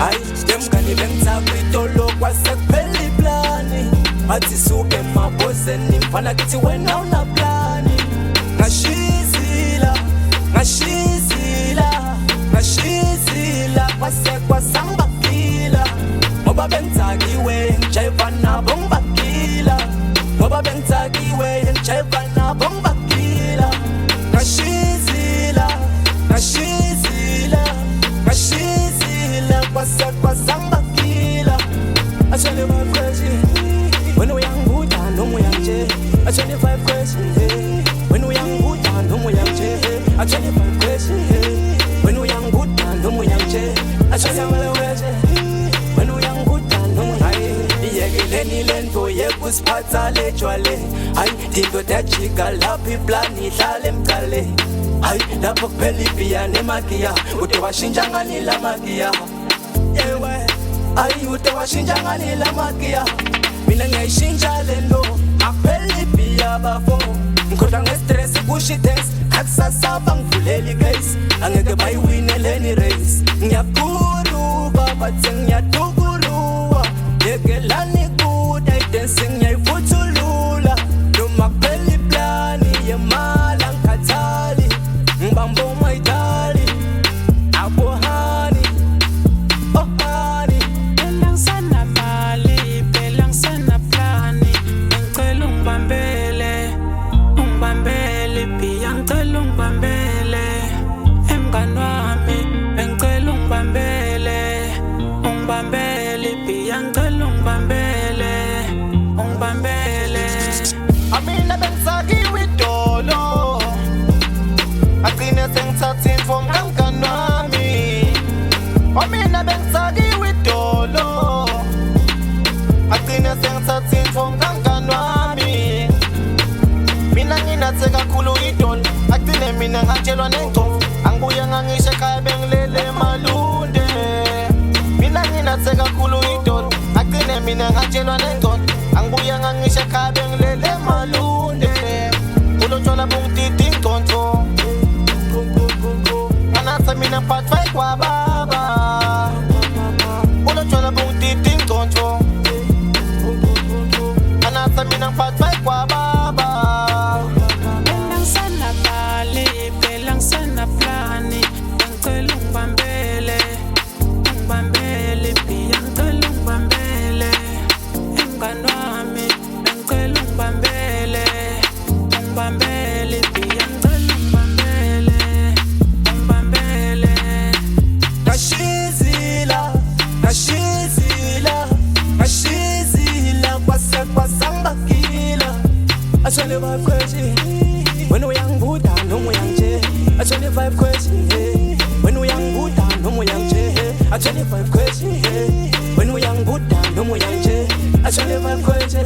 Hayi demngani bengithatha itolo kwasekuphela iplani athi suke emabhozeni mfana kithi wena unaplani ngashizila kwasekwasangibagila ngoba bengithakiwe ngijayiva nabo ngibagila ngoba bengithakiwe ngijayiva nabo ngibagila ngashizila kwasekwasangibagila I 25 crazy when we young good and no we young J. I 25 crazy when we young good and no we young J. I 25 crazy when we young good and no we young J. I 25 crazy when we young good and no we young J. Yekileni lento yekusiphatha lejwale hayi dinto dajika laphi plan ihlale emqale hayi lapho kuphela ibhiya nemagiya ude washintsha ngani la magiya yewe hayi ude washintsha ngani la magiya mina ngiyayishintsha lento akuphela ibhiya bafo ngikhohlwa ngestress kushitex akusasaba ngivuleli case angeke bayiwineleni race ngiyakuruba bathe ngiyadukuruwa yekelani kude dance ngiyayivuthulula noma kuphela iplani yemali angikhathali ngibamba umayidali abuhani oh hani Belang sana mali, belang sana plani ngicela ungibambele biya ngicela ungibambele emngani wami ngicela ungibambele biya ngicela ungibambele Amina bengisakiwe idolo agcine sengithatha info mkamngani wami Amina bengisakiwe idolo agcine sengithatha info mkamngani wami Mina nginathe kakhulu idolo agcine mina ngatshelwa nengcovo angibuye ngangisho ekhaya bengilele emalunde Mina nginathe kakhulu idolo agcine mina ngatshelwa nengcovo angibuye ngangisho ekhaya bengilele emalunde ulotshwala bungidida ingconto anatha mina phathwa kwababa ulotshwala bungidida ingconto anatha mina phathwa kwababa Belang sana mali, belang sana plani ngicela ungibambele biya ngicela ungibambele emngani wami ngicela ungibambele biya ngicela ungibambele ngashizila kwasekwasangibagila I 25 crazy when we young good and no we young J. I 25 crazy when we young good and no we young J. I 25 crazy when we young good and no we young J. I 25 crazy